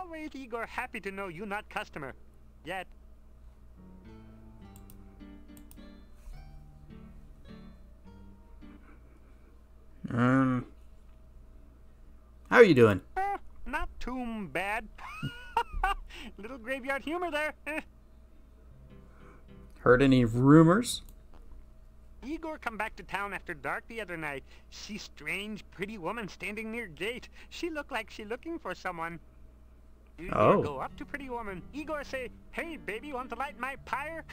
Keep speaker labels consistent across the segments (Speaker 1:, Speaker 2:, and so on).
Speaker 1: Always Igor happy to know you not customer. Yet.
Speaker 2: How are you doing?
Speaker 1: Not too bad. Little graveyard humor there.
Speaker 2: Heard any rumors?
Speaker 1: Igor come back to town after dark the other night. See strange, pretty woman standing near gate. She look like she looking for someone. Igor go up to pretty woman. Igor say, "Hey, baby, want to light my pyre?"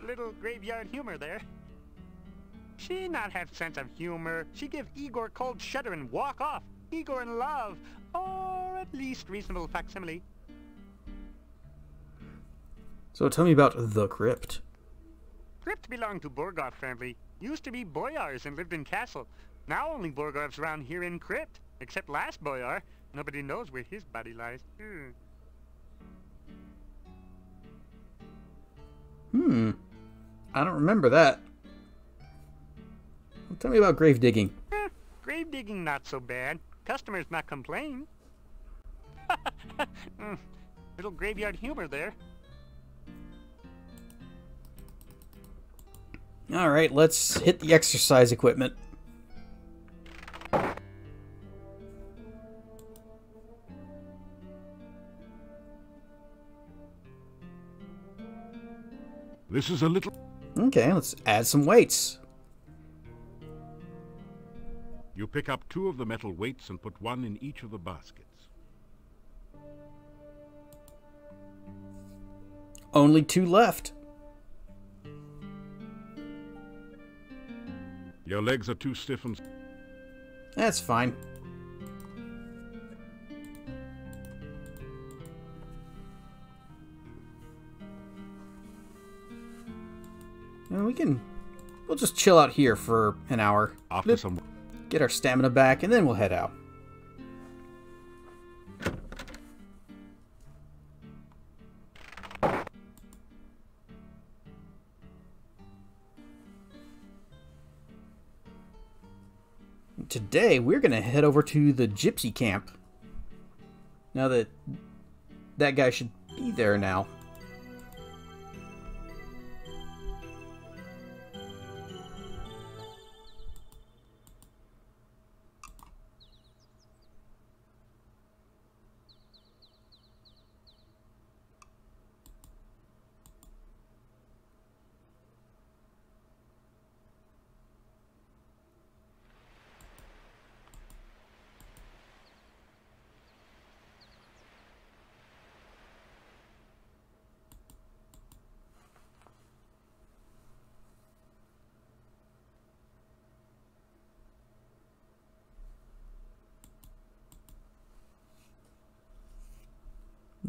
Speaker 1: Little graveyard humor there. She not have sense of humor. She give Igor cold shudder and walk off. Igor in love, or at least reasonable facsimile.
Speaker 2: So tell me about the crypt.
Speaker 1: Crypt belonged to Borgov family. Used to be boyars and lived in castle. Now only Borgovs around here in crypt. Except last boyar. Nobody knows where his body lies.
Speaker 2: I don't remember that. Tell me about grave digging.
Speaker 1: Grave digging not so bad. Customers not complain. Little graveyard humor there.
Speaker 2: Alright, let's hit the exercise equipment.
Speaker 3: This is a little...
Speaker 2: Okay, let's add some weights.
Speaker 3: You pick up 2 of the metal weights and put 1 in each of the baskets.
Speaker 2: Only 2 left.
Speaker 3: Your legs are too stiff and...
Speaker 2: That's fine. And we'll just chill out here for an hour.
Speaker 3: After some...
Speaker 2: Get our stamina back, and then we'll head out. Today, we're going to head over to the gypsy camp. Now that guy should be there now.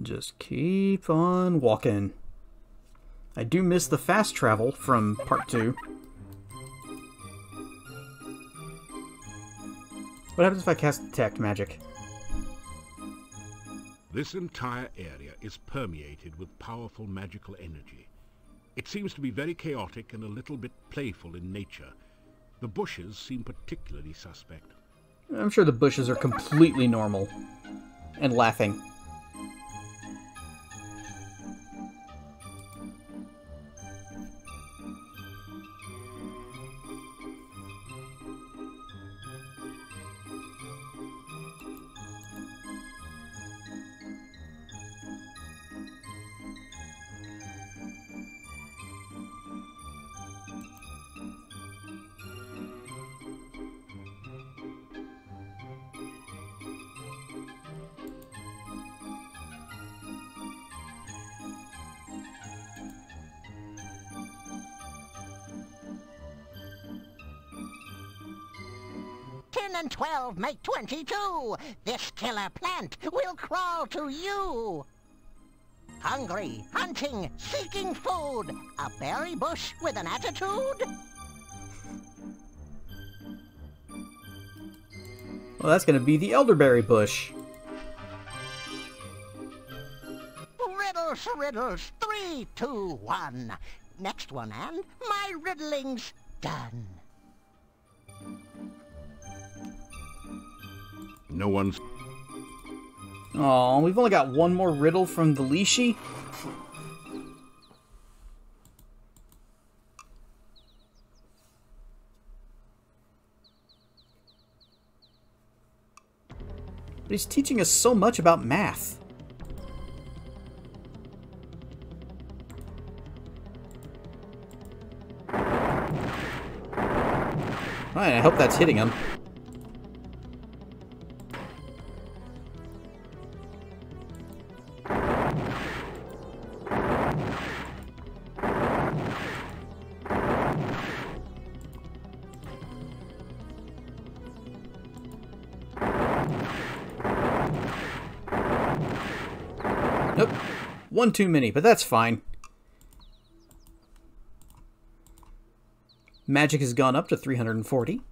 Speaker 2: Just keep on walking. I do miss the fast travel from part 2. What happens if I cast detect magic?
Speaker 3: This entire area is permeated with powerful magical energy. It seems to be very chaotic and a little bit playful in nature. The bushes seem particularly suspect.
Speaker 2: I'm sure the bushes are completely normal. And laughing.
Speaker 4: And 12 make 22. This killer plant will crawl to you. Hungry, hunting, seeking food. A berry bush with an attitude?
Speaker 2: Well, that's going to be the elderberry bush.
Speaker 4: Riddles, riddles, 3, 2, 1. Next one, and my riddling's done.
Speaker 3: No one's...
Speaker 2: Oh, we've only got one more riddle from the Leashy. But he's teaching us so much about math. Alright, I hope that's hitting him. Nope. One too many, but that's fine. Magic has gone up to 340.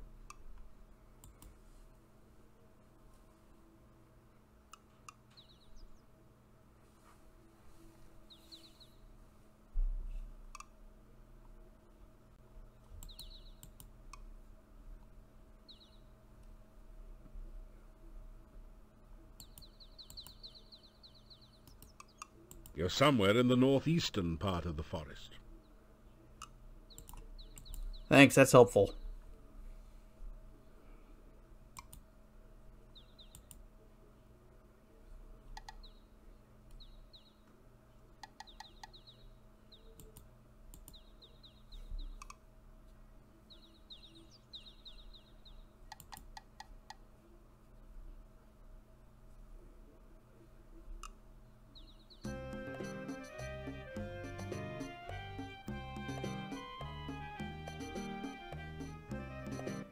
Speaker 3: You're somewhere in the northeastern part of the forest.
Speaker 2: Thanks, that's helpful.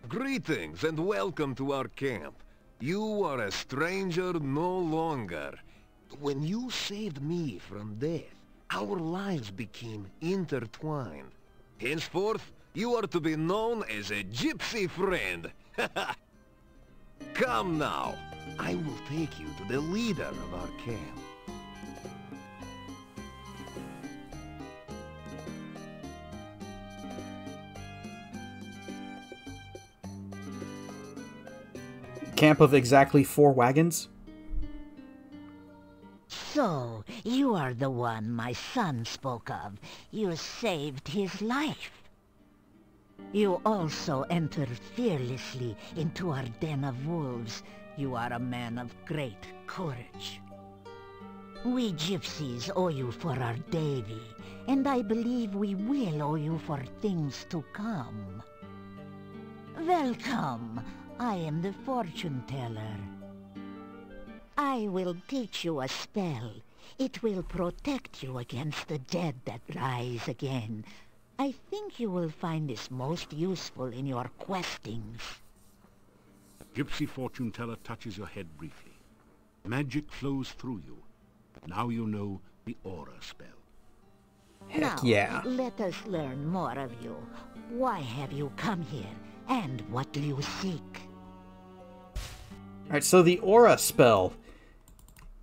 Speaker 5: Greetings and welcome to our camp. You are a stranger no longer. When you saved me from death, our lives became intertwined. Henceforth, you are to be known as a gypsy friend. Come now, I will take you to the leader of our camp.
Speaker 2: Camp of exactly 4 wagons?
Speaker 6: So, you are the one my son spoke of. You saved his life. You also entered fearlessly into our den of wolves. You are a man of great courage. We gypsies owe you for our Davy, and I believe we will owe you for things to come. Welcome. I am the fortune teller. I will teach you a spell. It will protect you against the dead that rise again. I think you will find this most useful in your questings.
Speaker 3: Gypsy fortune teller touches your head briefly. Magic flows through you. Now you know the aura spell.
Speaker 2: Heck
Speaker 6: Now,
Speaker 2: yeah.
Speaker 6: let us learn more of you. Why have you come here, and what do you seek?
Speaker 2: Alright, so the aura spell.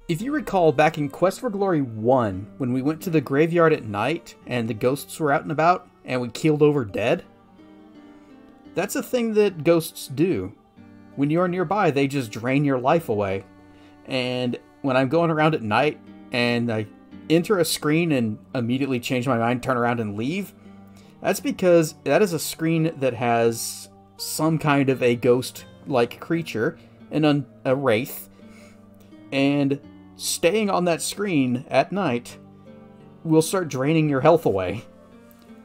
Speaker 2: If you recall, back in Quest for Glory 1, when we went to the graveyard at night, and the ghosts were out and about, and we keeled over dead, that's a thing that ghosts do. When you're nearby, they just drain your life away. And when I'm going around at night, and I enter a screen and immediately change my mind, turn around and leave, that's because that is a screen that has some kind of a ghost-like creature, a wraith, and staying on that screen at night will start draining your health away.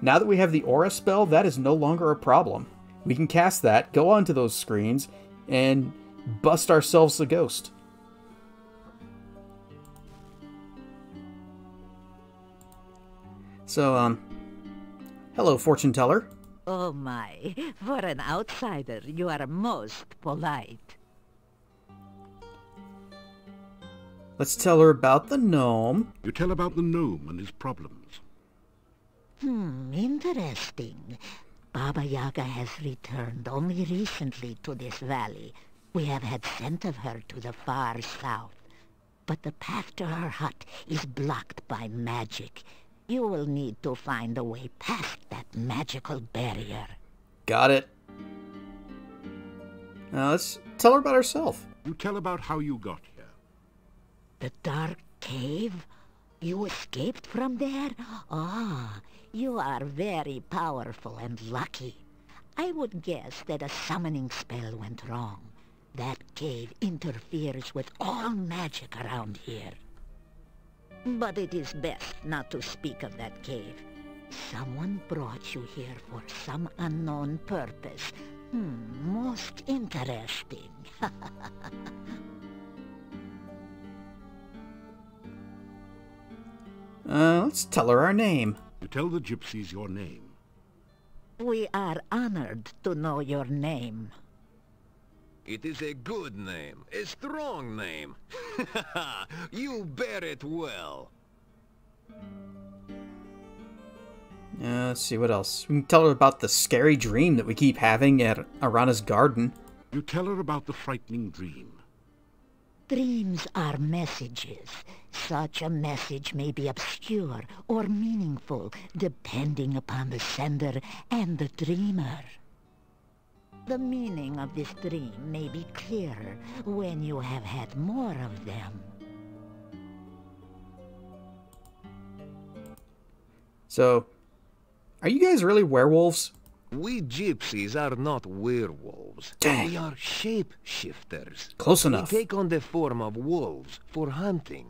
Speaker 2: Now that we have the aura spell, that is no longer a problem. We can cast that, go onto those screens, and bust ourselves a ghost. So, hello, fortune teller.
Speaker 6: Oh my, for an outsider, you are most polite.
Speaker 2: Let's tell her about the gnome.
Speaker 3: You tell about the gnome and his problems.
Speaker 6: Interesting. Baba Yaga has returned only recently to this valley. We have had scent of her to the far south. But the path to her hut is blocked by magic. You will need to find a way past that magical barrier.
Speaker 2: Got it. Now let's tell her about herself.
Speaker 3: You tell about how you got here.
Speaker 6: The dark cave? You escaped from there? Ah, you are very powerful and lucky. I would guess that a summoning spell went wrong. That cave interferes with all magic around here. But it is best not to speak of that cave. Someone brought you here for some unknown purpose. Most interesting.
Speaker 2: Let's tell her our name.
Speaker 3: You tell the gypsies your name.
Speaker 6: We are honored to know your name.
Speaker 5: It is a good name, a strong name. You bear it well.
Speaker 2: Let's see what else. We can tell her about the scary dream that we keep having at Arana's garden.
Speaker 3: You tell her about the frightening dream.
Speaker 6: Dreams are messages. Such a message may be obscure or meaningful, depending upon the sender and the dreamer. The meaning of this dream may be clearer when you have had more of them.
Speaker 2: So, are you guys really werewolves?
Speaker 5: We gypsies are not werewolves.
Speaker 2: Dang.
Speaker 5: We are shape-shifters.
Speaker 2: Close enough.
Speaker 5: We take on the form of wolves for hunting.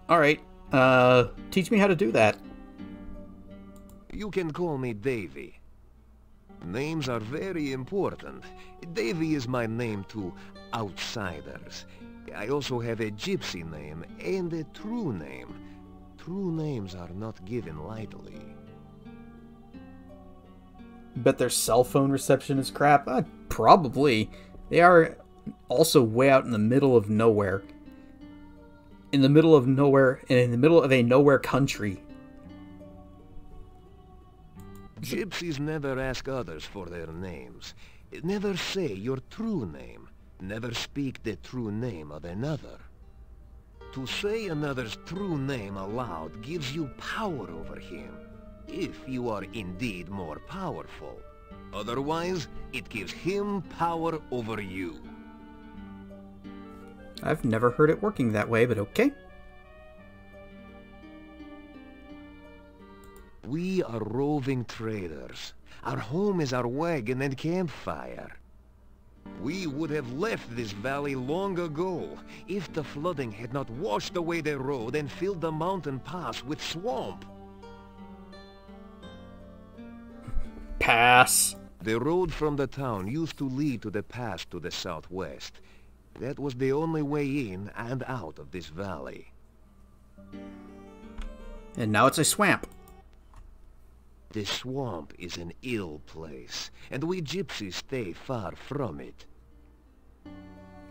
Speaker 2: Alright, teach me how to do that.
Speaker 5: You can call me Davy. Names are very important. Davy is my name to outsiders. I also have a gypsy name and a true name. True names are not given lightly.
Speaker 2: Bet their cell phone reception is crap? Probably. They are also way out in the middle of nowhere. In the middle of nowhere, and in the middle of a nowhere country.
Speaker 5: Gypsies never ask others for their names. Never say your true name. Never speak the true name of another. To say another's true name aloud gives you power over him, if you are indeed more powerful. Otherwise, it gives him power over you.
Speaker 2: I've never heard it working that way, but okay.
Speaker 5: We are roving traders. Our home is our wagon and campfire. We would have left this valley long ago if the flooding had not washed away the road and filled the mountain pass with swamp.
Speaker 2: Pass.
Speaker 5: The road from the town used to lead to the pass to the southwest. That was the only way in and out of this valley.
Speaker 2: And now it's a swamp.
Speaker 5: The swamp is an ill place, and we gypsies stay far from it.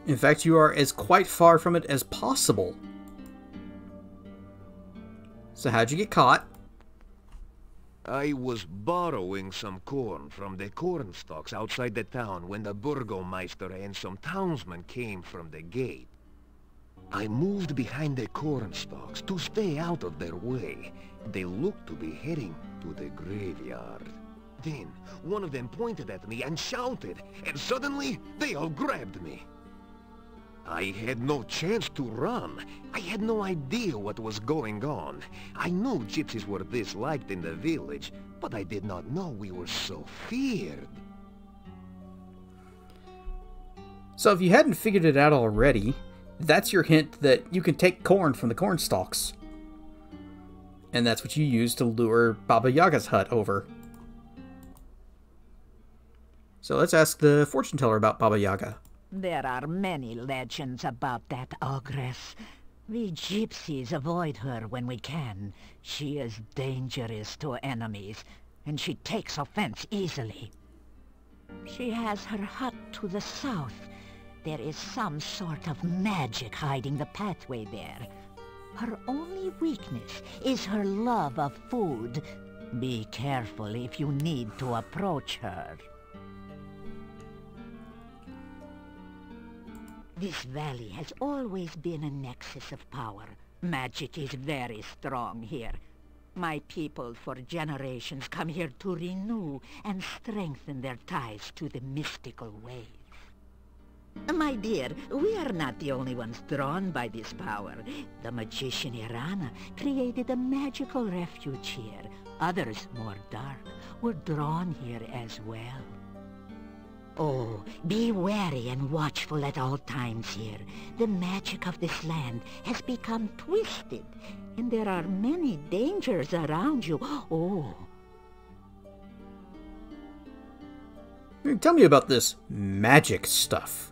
Speaker 2: In fact, you are as quite far from it as possible. So how'd you get caught?
Speaker 5: I was borrowing some corn from the corn stalks outside the town when the burgomeister and some townsmen came from the gate. I moved behind the corn stalks to stay out of their way. They looked to be heading to the graveyard. Then, one of them pointed at me and shouted, and suddenly, they all grabbed me. I had no chance to run. I had no idea what was going on. I knew gypsies were disliked in the village, but I did not know we were so feared.
Speaker 2: So if you hadn't figured it out already, that's your hint that you can take corn from the corn stalks. And that's what you use to lure Baba Yaga's hut over. So let's ask the fortune teller about Baba Yaga.
Speaker 6: There are many legends about that ogress. We gypsies avoid her when we can. She is dangerous to enemies, and she takes offense easily. She has her hut to the south. There is some sort of magic hiding the pathway there. Her only weakness is her love of food. Be careful if you need to approach her. This valley has always been a nexus of power. Magic is very strong here. My people for generations come here to renew and strengthen their ties to the mystical ways. My dear, we are not the only ones drawn by this power. The magician Irana created a magical refuge here. Others, more dark, were drawn here as well. Oh, be wary and watchful at all times here. The magic of this land has become twisted, and there are many dangers around you. Oh.
Speaker 2: Tell me about this magic stuff.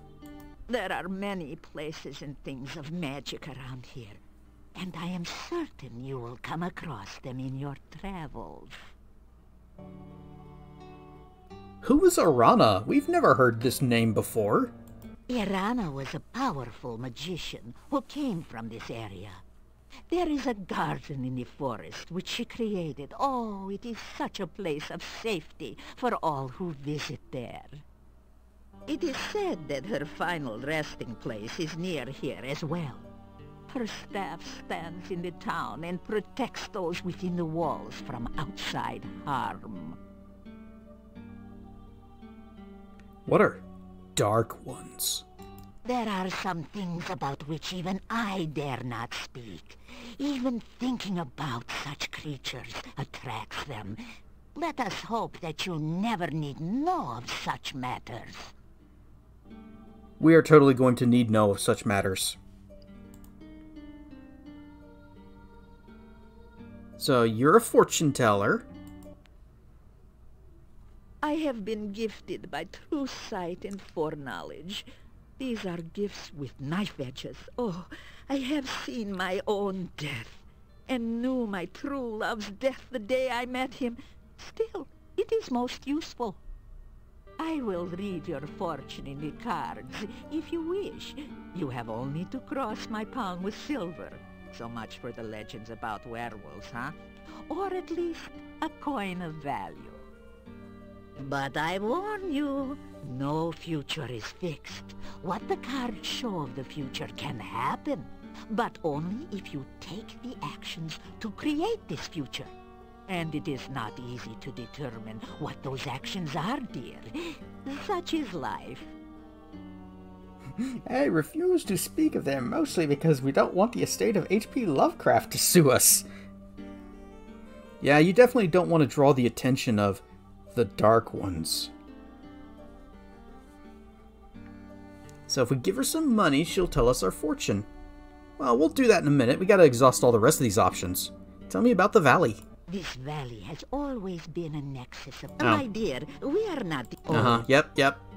Speaker 6: There are many places and things of magic around here, and I am certain you will come across them in your travels.
Speaker 2: Who is Arana? We've never heard this name before.
Speaker 6: Irana was a powerful magician who came from this area. There is a garden in the forest which she created. Oh, it is such a place of safety for all who visit there. It is said that her final resting place is near here as well. Her staff stands in the town and protects those within the walls from outside harm.
Speaker 2: What are dark ones?
Speaker 6: There are some things about which even I dare not speak. Even thinking about such creatures attracts them. Let us hope that you never need know of such matters.
Speaker 2: We are totally going to need know of such matters. So, you're a fortune teller.
Speaker 6: I have been gifted by true sight and foreknowledge. These are gifts with knife edges. Oh, I have seen my own death, and knew my true love's death the day I met him. Still, it is most useful. I will read your fortune in the cards, if you wish. You have only to cross my palm with silver. So much for the legends about werewolves, huh? Or at least a coin of value. But I warn you, no future is fixed. What the cards show of the future can happen, but only if you take the actions to create this future. And it is not easy to determine what those actions are, dear. Such is life.
Speaker 2: I refuse to speak of them, mostly because we don't want the estate of H.P. Lovecraft to sue us. Yeah, you definitely don't want to draw the attention of the Dark Ones. So if we give her some money, she'll tell us our fortune. Well, we'll do that in a minute. We gotta exhaust all the rest of these options. Tell me about the valley.
Speaker 6: This valley has always been a nexus of... Oh. My dear, we are not the...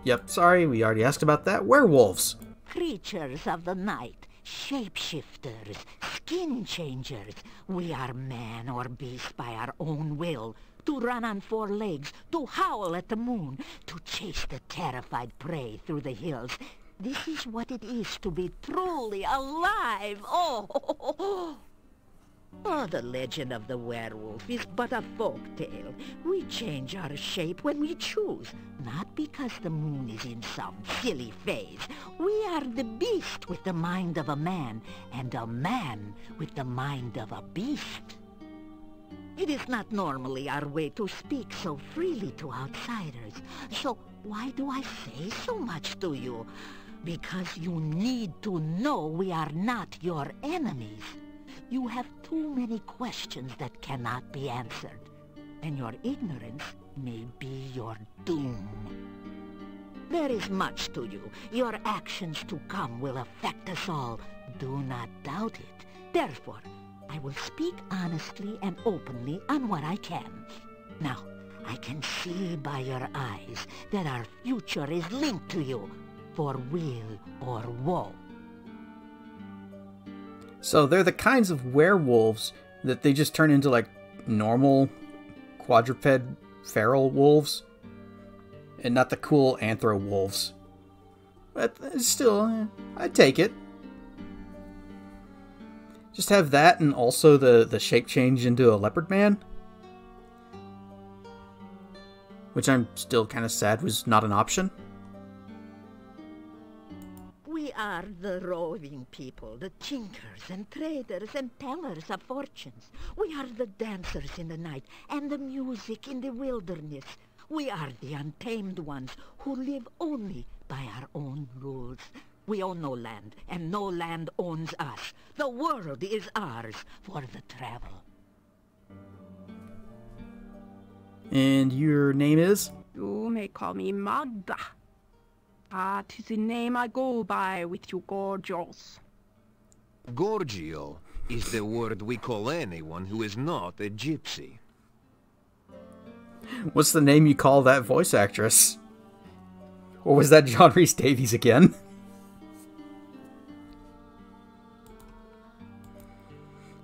Speaker 2: Yep. Sorry, we already asked about that. Werewolves.
Speaker 6: Creatures of the night. Shapeshifters. Skin changers. We are man or beast by our own will. To run on four legs. To howl at the moon. To chase the terrified prey through the hills. This is what it is to be truly alive. Oh, the legend of the werewolf is but a folk tale. We change our shape when we choose, not because the moon is in some silly phase. We are the beast with the mind of a man, and a man with the mind of a beast. It is not normally our way to speak so freely to outsiders. So why do I say so much to you? Because you need to know we are not your enemies. You have too many questions that cannot be answered, and your ignorance may be your doom. There is much to you. Your actions to come will affect us all. Do not doubt it. Therefore, I will speak honestly and openly on what I can. Now, I can see by your eyes that our future is linked to you, for weal or woe.
Speaker 2: So they're the kinds of werewolves that they just turn into, like, normal quadruped feral wolves. And not the cool anthro wolves. But still, I'd take it. Just have that and also the shape change into a leopard man. Which I'm still kind of sad was not an option.
Speaker 6: We are the roving people, the tinkers and traders and tellers of fortunes. We are the dancers in the night and the music in the wilderness. We are the untamed ones who live only by our own rules. We own no land, and no land owns us. The world is ours for the travel.
Speaker 2: And your name is?
Speaker 7: You may call me Magda. 'Tis the name I go by with you gorgios.
Speaker 5: Gorgio is the word we call anyone who is not a gypsy.
Speaker 2: What's the name you call that voice actress? Or was that John Rhys Davies again?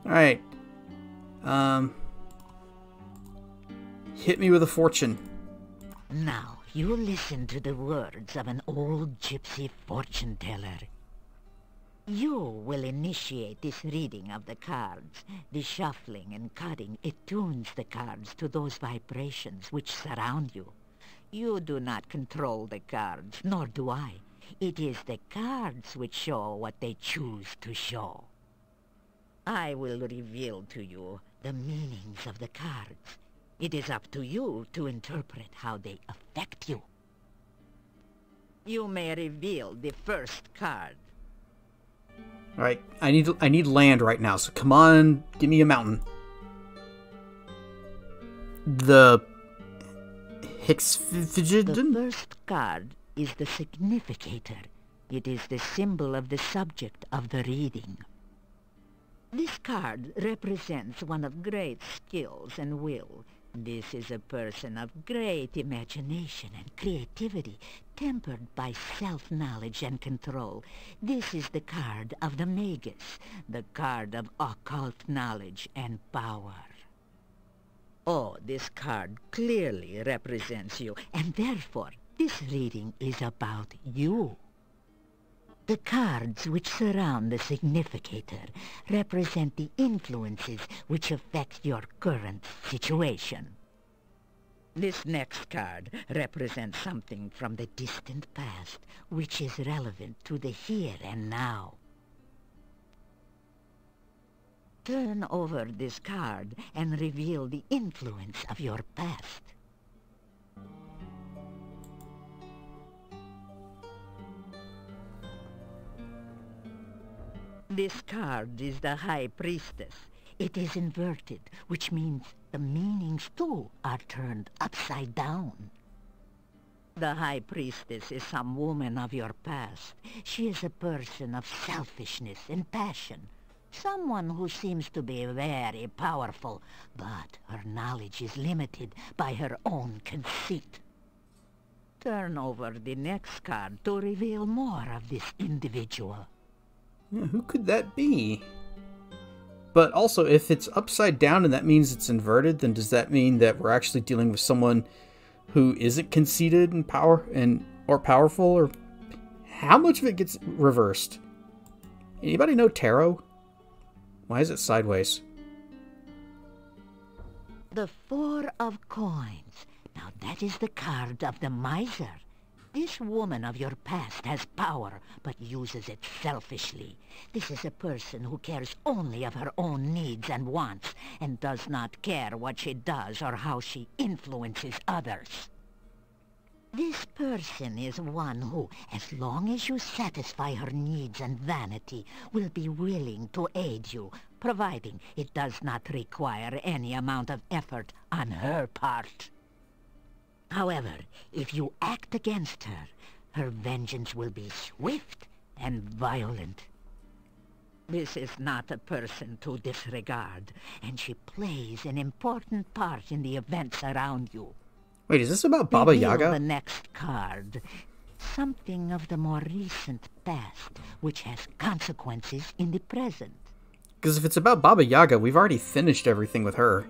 Speaker 2: Alright. Hit me with a fortune.
Speaker 6: Now, you listen to the words of an old gypsy fortune teller. You will initiate this reading of the cards. The shuffling and cutting attunes the cards to those vibrations which surround you. You do not control the cards, nor do I. It is the cards which show what they choose to show. I will reveal to you the meanings of the cards. It is up to you to interpret how they affect you. You may reveal the first card.
Speaker 2: Alright, I need land right now, so come on, give me a mountain. The
Speaker 6: The first card is the significator. It is the symbol of the subject of the reading. This card represents one of great skills and will. This is a person of great imagination and creativity, tempered by self-knowledge and control. This is the card of the Magus, the card of occult knowledge and power. Oh, this card clearly represents you, and therefore this reading is about you. The cards which surround the significator represent the influences which affect your current situation. This next card represents something from the distant past which is relevant to the here and now. Turn over this card and reveal the influence of your past. This card is the High Priestess. It is inverted, which means the meanings too are turned upside down. The High Priestess is some woman of your past. She is a person of selfishness and passion. Someone who seems to be very powerful, but her knowledge is limited by her own conceit. Turn over the next card to reveal more of this individual.
Speaker 2: Yeah, who could that be? But also, if it's upside down and that means it's inverted, then does that mean that we're actually dealing with someone who isn't conceited and or powerful? Or how much of it gets reversed? Anybody know tarot? Why is it sideways?
Speaker 6: The Four of Coins. Now that is the card of the miser. This woman of your past has power, but uses it selfishly. This is a person who cares only of her own needs and wants, and does not care what she does or how she influences others. This person is one who, as long as you satisfy her needs and vanity, will be willing to aid you, providing it does not require any amount of effort on her part. However, if you act against her, her vengeance will be swift and violent. This is not a person to disregard, and she plays an important part in the events around you.
Speaker 2: Wait, is this about Baba
Speaker 6: Reveal
Speaker 2: Yaga?
Speaker 6: the next card. Something of the more recent past, which has consequences in the present.
Speaker 2: Because if it's about Baba Yaga, we've already finished everything with her.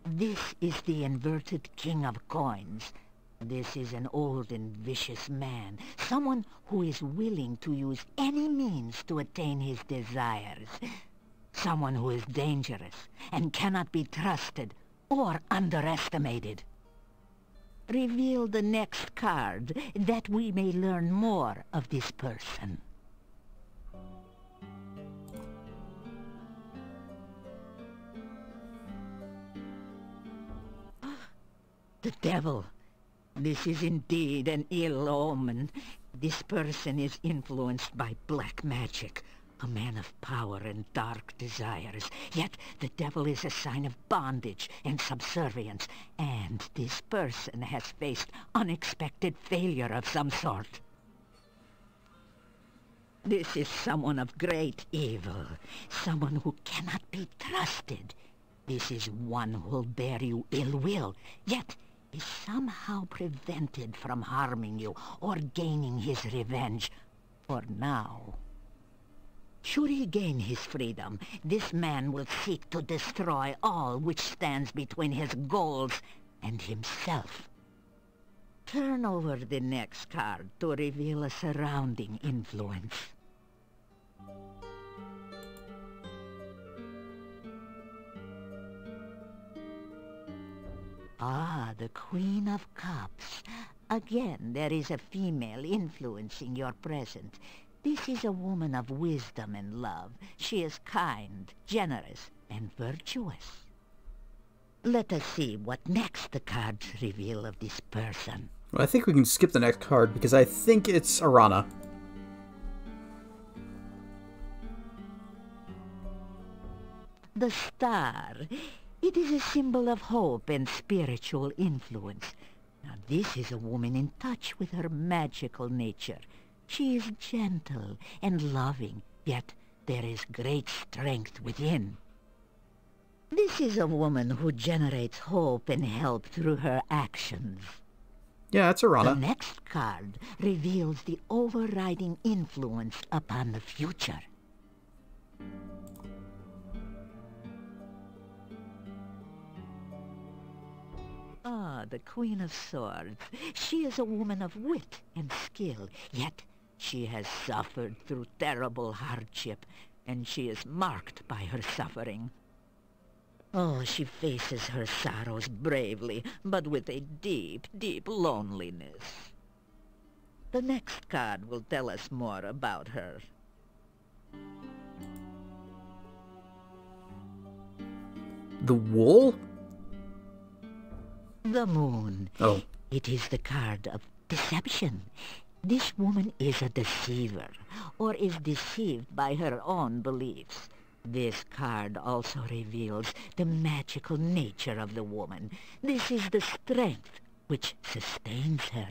Speaker 6: This is the inverted King of Coins. This is an old and vicious man, someone who is willing to use any means to attain his desires. Someone who is dangerous and cannot be trusted or underestimated. Reveal the next card that we may learn more of this person. The devil. This is indeed an ill omen. This person is influenced by black magic, a man of power and dark desires. Yet the devil is a sign of bondage and subservience, and this person has faced unexpected failure of some sort. This is someone of great evil, someone who cannot be trusted. This is one who'll bear you ill will, yet is somehow prevented from harming you or gaining his revenge, for now. Should he gain his freedom, this man will seek to destroy all which stands between his goals and himself. Turn over the next card to reveal a surrounding influence. Ah, the Queen of Cups. Again, there is a female influencing your present. This is a woman of wisdom and love. She is kind, generous, and virtuous. Let us see what next the cards reveal of this person.
Speaker 2: Well, I think we can skip the next card because I think it's Arana.
Speaker 6: The star. It is a symbol of hope and spiritual influence. Now, this is a woman in touch with her magical nature. She is gentle and loving, yet there is great strength within. This is a woman who generates hope and help through her actions.
Speaker 2: Yeah, it's Arana.
Speaker 6: The next card reveals the overriding influence upon the future. Ah, the Queen of Swords. She is a woman of wit and skill, yet she has suffered through terrible hardship, and she is marked by her suffering. Oh, she faces her sorrows bravely, but with a deep, deep loneliness. The next card will tell us more about her.
Speaker 2: The wool?
Speaker 6: The moon.
Speaker 2: Oh.
Speaker 6: It is the card of deception. This woman is a deceiver, or is deceived by her own beliefs. This card also reveals the magical nature of the woman. This is the strength which sustains her.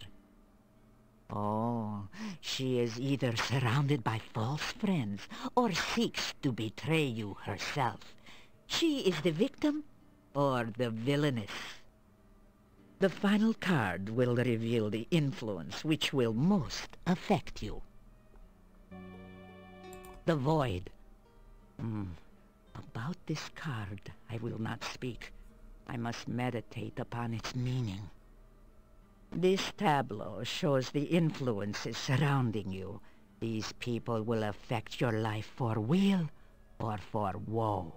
Speaker 6: Oh, she is either surrounded by false friends or seeks to betray you herself. She is the victim or the villainess. The final card will reveal the influence which will most affect you. The Void. About this card, I will not speak. I must meditate upon its meaning. This tableau shows the influences surrounding you. These people will affect your life for weal or for woe.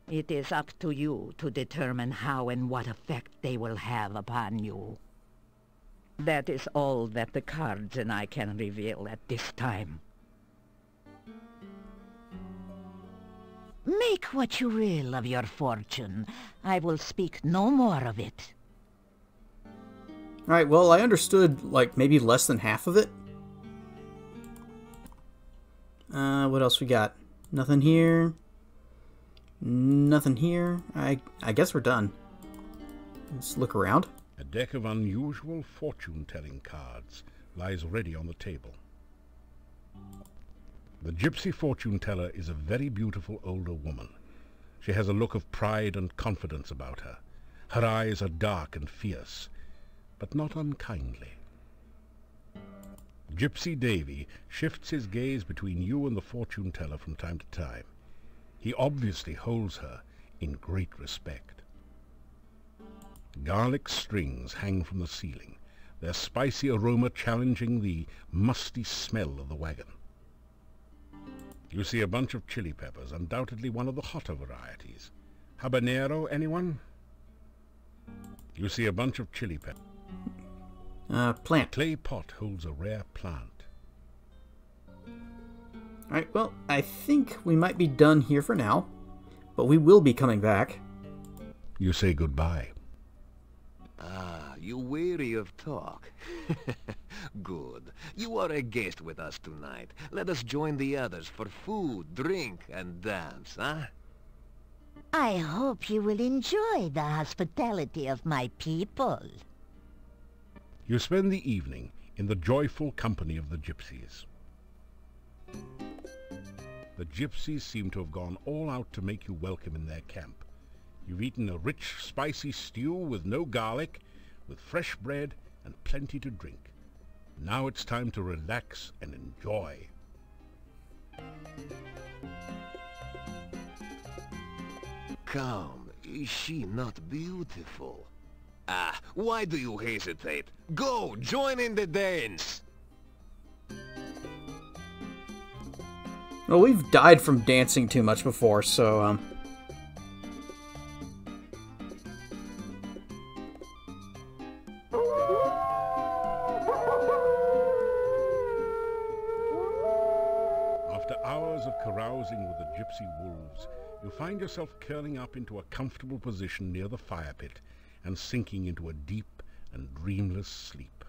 Speaker 6: It is up to you to determine how and what effect they will have upon you. That is all that the cards and I can reveal at this time. Make what you will of your fortune. I will speak no more of it.
Speaker 2: Alright, well, I understood, like, maybe less than half of it. What else we got? Nothing here. Nothing here. I guess we're done. Let's look around.
Speaker 3: A deck of unusual fortune-telling cards lies ready on the table. The gypsy fortune-teller is a very beautiful older woman. She has a look of pride and confidence about her. Her eyes are dark and fierce, but not unkindly. Gypsy Davy shifts his gaze between you and the fortune-teller from time to time. He obviously holds her in great respect. Garlic strings hang from the ceiling, their spicy aroma challenging the musty smell of the wagon. You see a bunch of chili peppers, undoubtedly one of the hotter varieties. Habanero, anyone? You see a bunch of chili peppers.
Speaker 2: Plant.
Speaker 3: A clay pot holds a rare plant.
Speaker 2: Alright, well, I think we might be done here for now, but we will be coming back.
Speaker 3: You say goodbye.
Speaker 5: Ah, you weary of talk. Good. You are a guest with us tonight. Let us join the others for food, drink, and dance, huh?
Speaker 6: I hope you will enjoy the hospitality of my people.
Speaker 3: You spend the evening in the joyful company of the gypsies. The gypsies seem to have gone all out to make you welcome in their camp. You've eaten a rich, spicy stew with no garlic, with fresh bread and plenty to drink. Now it's time to relax and enjoy.
Speaker 5: Come, is she not beautiful? Ah, why do you hesitate? Go, join in the dance!
Speaker 2: Well, we've died from dancing too much before, so,
Speaker 3: After hours of carousing with the gypsy wolves, you find yourself curling up into a comfortable position near the fire pit and sinking into a deep and dreamless sleep.